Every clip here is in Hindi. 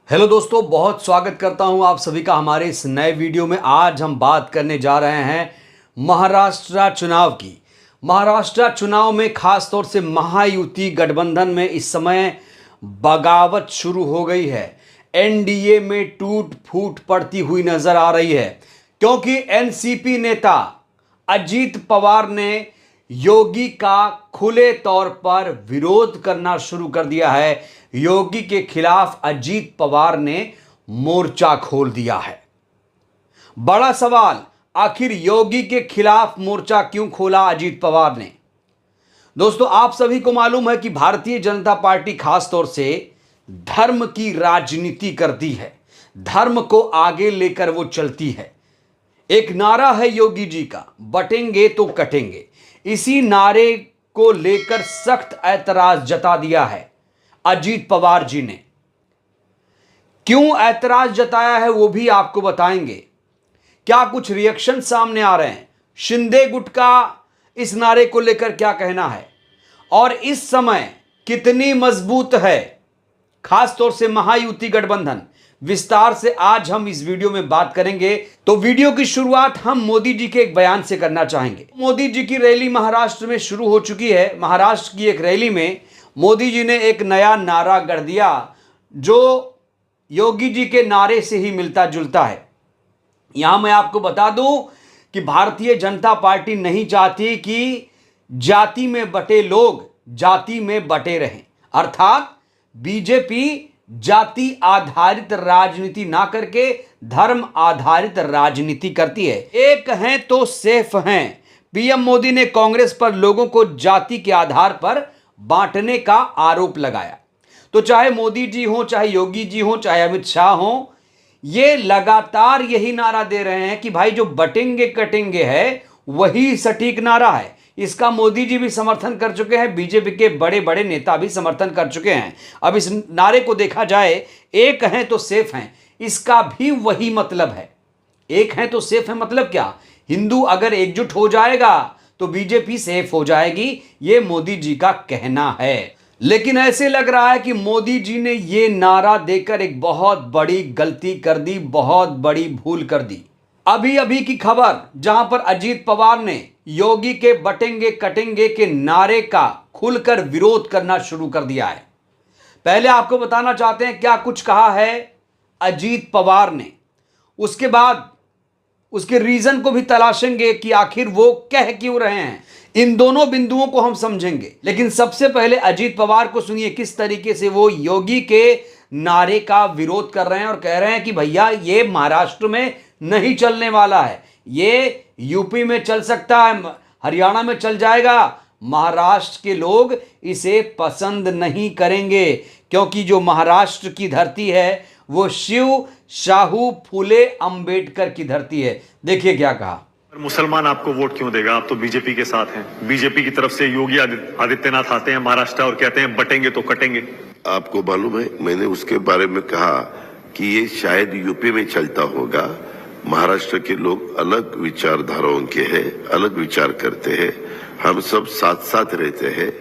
हेलो दोस्तों, बहुत स्वागत करता हूं आप सभी का हमारे इस नए वीडियो में। आज हम बात करने जा रहे हैं महाराष्ट्र चुनाव की। महाराष्ट्र चुनाव में खास तौर से महायुति गठबंधन में इस समय बगावत शुरू हो गई है। एनडीए में टूट फूट पड़ती हुई नजर आ रही है, क्योंकि एनसीपी नेता अजीत पवार ने योगी का खुले तौर पर विरोध करना शुरू कर दिया है। योगी के खिलाफ अजीत पवार ने मोर्चा खोल दिया है। बड़ा सवाल, आखिर योगी के खिलाफ मोर्चा क्यों खोला अजीत पवार ने? दोस्तों, आप सभी को मालूम है कि भारतीय जनता पार्टी खास तौर से धर्म की राजनीति करती है, धर्म को आगे लेकर वो चलती है। एक नारा है योगी जी का, बटेंगे तो कटेंगे। इसी नारे को लेकर सख्त ऐतराज जता दिया है अजीत पवार जी ने। क्यों ऐतराज जताया है वो भी आपको बताएंगे। क्या कुछ रिएक्शन सामने आ रहे हैं, शिंदे गुट का इस नारे को लेकर क्या कहना है, और इस समय कितनी मजबूत है खास तौर से महायुति गठबंधन, विस्तार से आज हम इस वीडियो में बात करेंगे। तो वीडियो की शुरुआत हम मोदी जी के एक बयान से करना चाहेंगे। मोदी जी की रैली महाराष्ट्र में शुरू हो चुकी है। महाराष्ट्र की एक रैली में मोदी जी ने एक नया नारा गढ़ दिया जो योगी जी के नारे से ही मिलता जुलता है। यहां मैं आपको बता दूं कि भारतीय जनता पार्टी नहीं चाहती कि जाति में बटे लोग जाति में बटे रहें, अर्थात बीजेपी जाति आधारित राजनीति ना करके धर्म आधारित राजनीति करती है। एक हैं तो सेफ हैं। पीएम मोदी ने कांग्रेस पर लोगों को जाति के आधार पर बांटने का आरोप लगाया। तो चाहे मोदी जी हो, चाहे योगी जी हो, चाहे अमित शाह हो, ये लगातार यही नारा दे रहे हैं कि भाई जो बटेंगे कटेंगे है वही सटीक नारा है। इसका मोदी जी भी समर्थन कर चुके हैं, बीजेपी के बड़े बड़े नेता भी समर्थन कर चुके हैं। अब इस नारे को देखा जाए, एक हैं तो सेफ हैं, इसका भी वही मतलब है। एक हैं तो सेफ है मतलब क्या? हिंदू अगर एकजुट हो जाएगा तो बीजेपी सेफ हो जाएगी, ये मोदी जी का कहना है। लेकिन ऐसे लग रहा है कि मोदी जी ने ये नारा देकर एक बहुत बड़ी गलती कर दी, बहुत बड़ी भूल कर दी। अभी अभी की खबर, जहां पर अजीत पवार ने योगी के बटेंगे कटेंगे के नारे का खुलकर विरोध करना शुरू कर दिया है। पहले आपको बताना चाहते हैं क्या कुछ कहा है अजीत पवार ने, उसके बाद उसके रीजन को भी तलाशेंगे कि आखिर वो कह क्यों रहे हैं। इन दोनों बिंदुओं को हम समझेंगे, लेकिन सबसे पहले अजीत पवार को सुनिए किस तरीके से वो योगी के नारे का विरोध कर रहे हैं और कह रहे हैं कि भैया ये महाराष्ट्र में नहीं चलने वाला है, ये यूपी में चल सकता है, हरियाणा में चल जाएगा, महाराष्ट्र के लोग इसे पसंद नहीं करेंगे, क्योंकि जो महाराष्ट्र की धरती है वो शिव शाहू फूले अंबेडकर की धरती है। देखिए क्या कहा। मुसलमान आपको वोट क्यों देगा? आप तो बीजेपी के साथ हैं। बीजेपी की तरफ से योगी आदित्यनाथ आते हैं महाराष्ट्र और कहते हैं बटेंगे तो कटेंगे। आपको मालूम है, मैंने उसके बारे में कहा कि ये शायद यूपी में चलता होगा। महाराष्ट्र के लोग अलग विचारधाराओं के हैं, अलग विचार करते हैं, हम सब साथ साथ रहते हैं।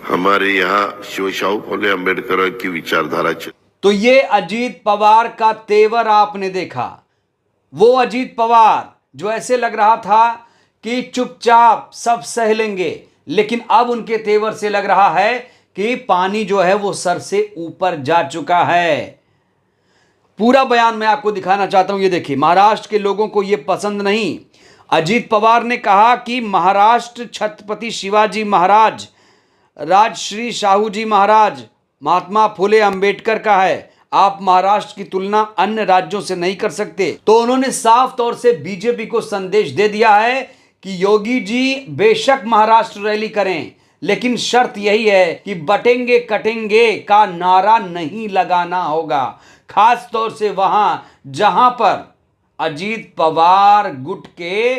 हमारे यहाँ शिव शाहू फूले अम्बेडकर की विचारधारा। तो ये अजीत पवार का तेवर आपने देखा। वो अजीत पवार जो ऐसे लग रहा था कि चुपचाप सब सह लेंगे, लेकिन अब उनके तेवर से लग रहा है कि पानी जो है वो सर से ऊपर जा चुका है। पूरा बयान मैं आपको दिखाना चाहता हूं, ये देखिए। महाराष्ट्र के लोगों को ये पसंद नहीं। अजीत पवार ने कहा कि महाराष्ट्र छत्रपति शिवाजी महाराज, राजश्री शाहू जी महाराज, महात्मा फुले अंबेडकर का है। आप महाराष्ट्र की तुलना अन्य राज्यों से नहीं कर सकते। तो उन्होंने साफ तौर से बीजेपी को संदेश दे दिया है कि योगी जी बेशक महाराष्ट्र रैली करें, लेकिन शर्त यही है कि बटेंगे कटेंगे का नारा नहीं लगाना होगा, खास तौर से वहां जहां पर अजीत पवार गुट के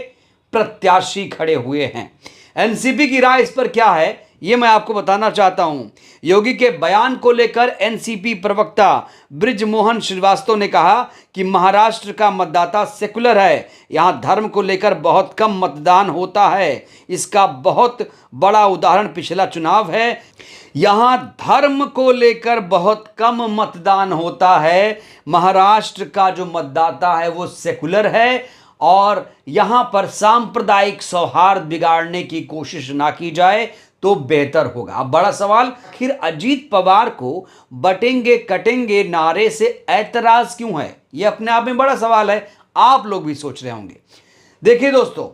प्रत्याशी खड़े हुए हैं। एनसीपी की राय इस पर क्या है, ये मैं आपको बताना चाहता हूं। योगी के बयान को लेकर एनसीपी प्रवक्ता बृजमोहन श्रीवास्तव ने कहा कि महाराष्ट्र का मतदाता सेकुलर है, यहां धर्म को लेकर बहुत कम मतदान होता है। इसका बहुत बड़ा उदाहरण पिछला चुनाव है। यहां धर्म को लेकर बहुत कम मतदान होता है। महाराष्ट्र का जो मतदाता है वो सेकुलर है और यहां पर सांप्रदायिक सौहार्द बिगाड़ने की कोशिश ना की जाए तो बेहतर होगा। अब बड़ा सवाल, आखिर अजीत पवार को बटेंगे कटेंगे नारे से ऐतराज क्यों है? यह अपने आप में बड़ा सवाल है, आप लोग भी सोच रहे होंगे। देखिए दोस्तों,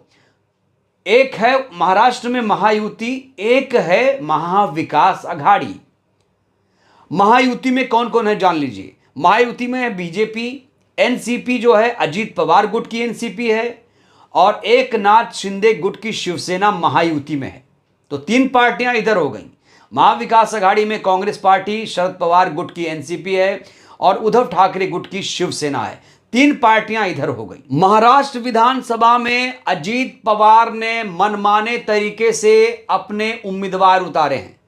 एक है महाराष्ट्र में महायुति, एक है महाविकास अघाड़ी। महायुति में कौन कौन है जान लीजिए। महायुति में है बीजेपी, एनसीपी जो है अजीत पवार गुट की एनसीपी है, और एकनाथ शिंदे गुट की शिवसेना महायुति में है। तो 3 पार्टियां इधर हो गई। महाविकास अघाड़ी में कांग्रेस पार्टी, शरद पवार गुट की एनसीपी है और उद्धव ठाकरे गुट की शिवसेना है। 3 पार्टियां इधर हो गई। महाराष्ट्र विधानसभा में अजीत पवार ने मनमाने तरीके से अपने उम्मीदवार उतारे हैं।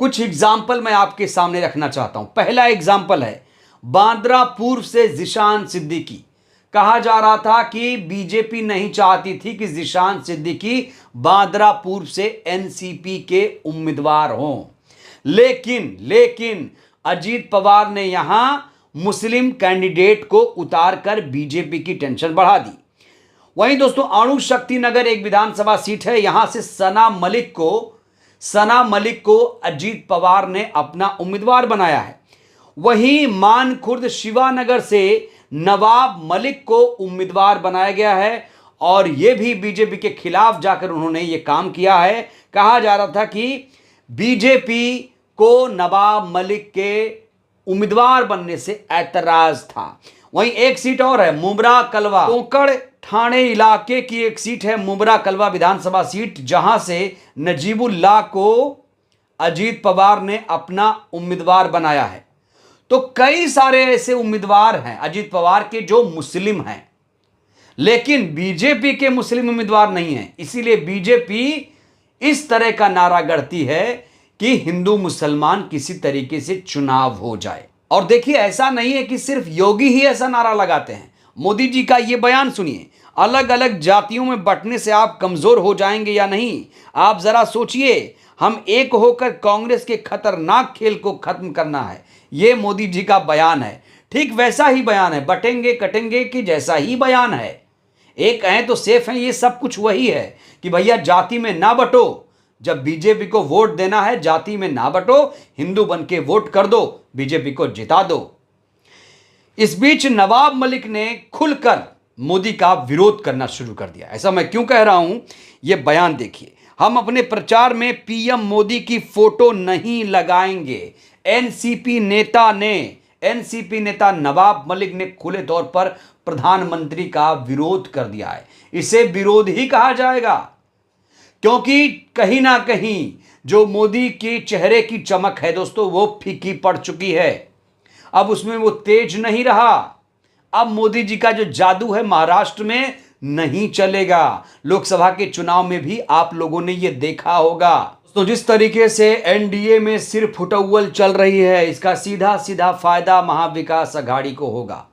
कुछ एग्जाम्पल मैं आपके सामने रखना चाहता हूं। पहला एग्जाम्पल है बांद्रा पूर्व से जिशान सिद्दीकी। कहा जा रहा था कि बीजेपी नहीं चाहती थी कि जिशान सिद्दीकी बांद्रा पूर्व से एनसीपी के उम्मीदवार हों, लेकिन अजीत पवार ने यहां मुस्लिम कैंडिडेट को उतारकर बीजेपी की टेंशन बढ़ा दी। वहीं दोस्तों, अणु शक्ति नगर एक विधानसभा सीट है, यहां से सना मलिक को अजीत पवार ने अपना उम्मीदवार बनाया है। वहीं मानखुर्द शिवानगर से नवाब मलिक को उम्मीदवार बनाया गया है और यह भी बीजेपी के खिलाफ जाकर उन्होंने यह काम किया है। कहा जा रहा था कि बीजेपी को नवाब मलिक के उम्मीदवार बनने से ऐतराज था। वहीं एक सीट और है मुमरा कलवा, कोंकण ठाणे इलाके की एक सीट है मुमरा कलवा विधानसभा सीट, जहां से नजीबुल्लाह को अजीत पवार ने अपना उम्मीदवार बनाया है। तो कई सारे ऐसे उम्मीदवार हैं अजीत पवार के जो मुस्लिम हैं, लेकिन बीजेपी के मुस्लिम उम्मीदवार नहीं हैं। इसीलिए बीजेपी इस तरह का नारा गढ़ती है कि हिंदू मुसलमान किसी तरीके से चुनाव हो जाए। और देखिए, ऐसा नहीं है कि सिर्फ योगी ही ऐसा नारा लगाते हैं। मोदी जी का यह बयान सुनिए, अलग अलग जातियों में बंटने से आप कमजोर हो जाएंगे या नहीं, आप जरा सोचिए। हम एक होकर कांग्रेस के खतरनाक खेल को खत्म करना है, यह मोदी जी का बयान है। ठीक वैसा ही बयान है, बटेंगे कटेंगे की जैसा ही बयान है। एक हैं तो सेफ हैं, ये सब कुछ वही है कि भैया जाति में ना बटो। जब बीजेपी को वोट देना है जाति में ना बटो, हिंदू बन के वोट कर दो, बीजेपी को जिता दो। इस बीच नवाब मलिक ने खुलकर मोदी का विरोध करना शुरू कर दिया। ऐसा मैं क्यों कह रहा हूं, यह बयान देखिए। हम अपने प्रचार में पीएम मोदी की फोटो नहीं लगाएंगे। एनसीपी नेता नवाब मलिक ने खुले तौर पर प्रधानमंत्री का विरोध कर दिया है। इसे विरोध ही कहा जाएगा, क्योंकि कहीं ना कहीं जो मोदी के चेहरे की चमक है दोस्तों, वो फीकी पड़ चुकी है। अब उसमें वो तेज नहीं रहा। अब मोदी जी का जो जादू है महाराष्ट्र में नहीं चलेगा। लोकसभा के चुनाव में भी आप लोगों ने ये देखा होगा। तो जिस तरीके से एनडीए में सिर्फ फुटअव्वल चल रही है, इसका सीधा सीधा फायदा महाविकास अघाड़ी को होगा।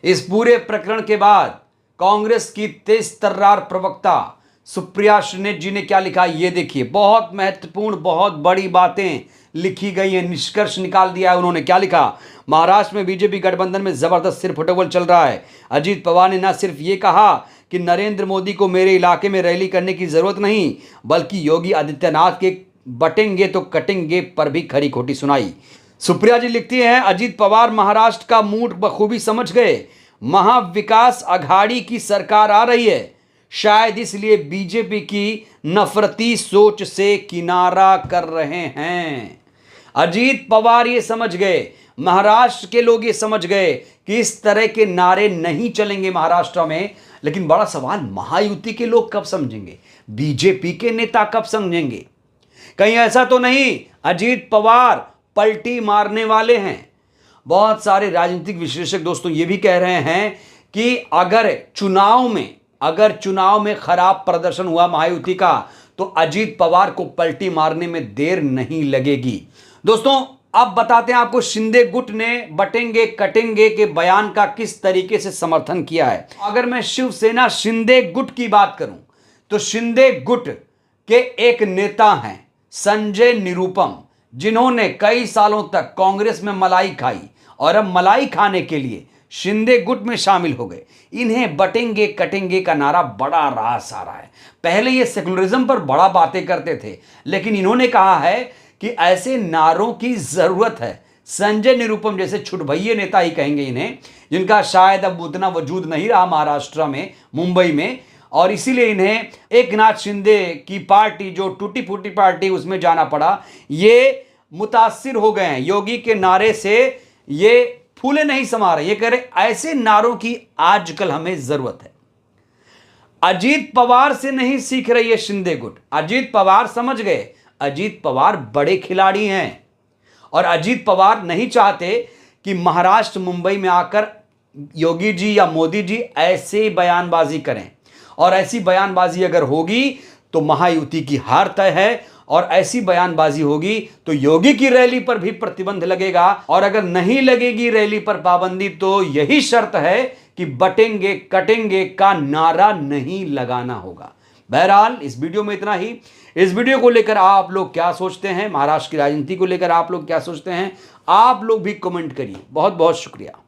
इस पूरे प्रकरण के बाद कांग्रेस की तेज तर्रार प्रवक्ता सुप्रिया श्रीनेत जी ने क्या लिखा, ये देखिए। बहुत महत्वपूर्ण, बहुत बड़ी बातें लिखी गई है, निष्कर्ष निकाल दिया है उन्होंने। क्या लिखा, महाराष्ट्र में बीजेपी गठबंधन में जबरदस्त सिर फुटबॉल चल रहा है। अजीत पवार ने न सिर्फ ये कहा कि नरेंद्र मोदी को मेरे इलाके में रैली करने की जरूरत नहीं, बल्कि योगी आदित्यनाथ के बटेंगे तो कटेंगे पर भी खरी खोटी सुनाई। सुप्रिया जी लिखती हैं, अजीत पवार महाराष्ट्र का मूड बखूबी समझ गए। महाविकास अघाड़ी की सरकार आ रही है, शायद इसलिए बीजेपी की नफरती सोच से किनारा कर रहे हैं। अजीत पवार ये समझ गए, महाराष्ट्र के लोग ये समझ गए कि इस तरह के नारे नहीं चलेंगे महाराष्ट्र में। लेकिन बड़ा सवाल, महायुति के लोग कब समझेंगे, बीजेपी के नेता कब समझेंगे? कहीं ऐसा तो नहीं अजीत पवार पलटी मारने वाले हैं? बहुत सारे राजनीतिक विश्लेषक दोस्तों ये भी कह रहे हैं कि अगर चुनाव में खराब प्रदर्शन हुआ महायुति का, तो अजीत पवार को पलटी मारने में देर नहीं लगेगी। दोस्तों, अब बताते हैं आपको शिंदे गुट ने बटेंगे कटेंगे के बयान का किस तरीके से समर्थन किया है। अगर मैं शिवसेना शिंदे गुट की बात करूं तो शिंदे गुट के एक नेता हैं संजय निरुपम, जिन्होंने कई सालों तक कांग्रेस में मलाई खाई और अब मलाई खाने के लिए शिंदे गुट में शामिल हो गए। इन्हें बटेंगे कटेंगे का नारा बड़ा रास आ रहा है। पहले ये सेकुलरिज्म पर बड़ा बातें करते थे, लेकिन इन्होंने कहा है कि ऐसे नारों की जरूरत है। संजय निरुपम जैसे छुटभइये नेता ही कहेंगे इन्हें, जिनका शायद अब उतना वजूद नहीं रहा महाराष्ट्र में, मुंबई में, और इसीलिए इन्हें एकनाथ शिंदे की पार्टी जो टूटी फूटी पार्टी उसमें जाना पड़ा। ये मुतासिर हो गए हैं योगी के नारे से, ये फूले नहीं समा रहे। ये कह रहे ऐसे नारों की आजकल हमें जरूरत है। अजीत पवार से नहीं सीख रही है शिंदे गुट। अजीत पवार समझ गए, अजीत पवार बड़े खिलाड़ी हैं और अजीत पवार नहीं चाहते कि महाराष्ट्र मुंबई में आकर योगी जी या मोदी जी ऐसे बयानबाजी करें, और ऐसी बयानबाजी अगर होगी तो महायुति की हार तय है, और ऐसी बयानबाजी होगी तो योगी की रैली पर भी प्रतिबंध लगेगा, और अगर नहीं लगेगी रैली पर पाबंदी तो यही शर्त है कि बटेंगे कटेंगे का नारा नहीं लगाना होगा। बहरहाल इस वीडियो में इतना ही। इस वीडियो को लेकर आप लोग क्या सोचते हैं, महाराष्ट्र की राजनीति को लेकर आप लोग क्या सोचते हैं, आप लोग भी कमेंट करिए। बहुत बहुत शुक्रिया।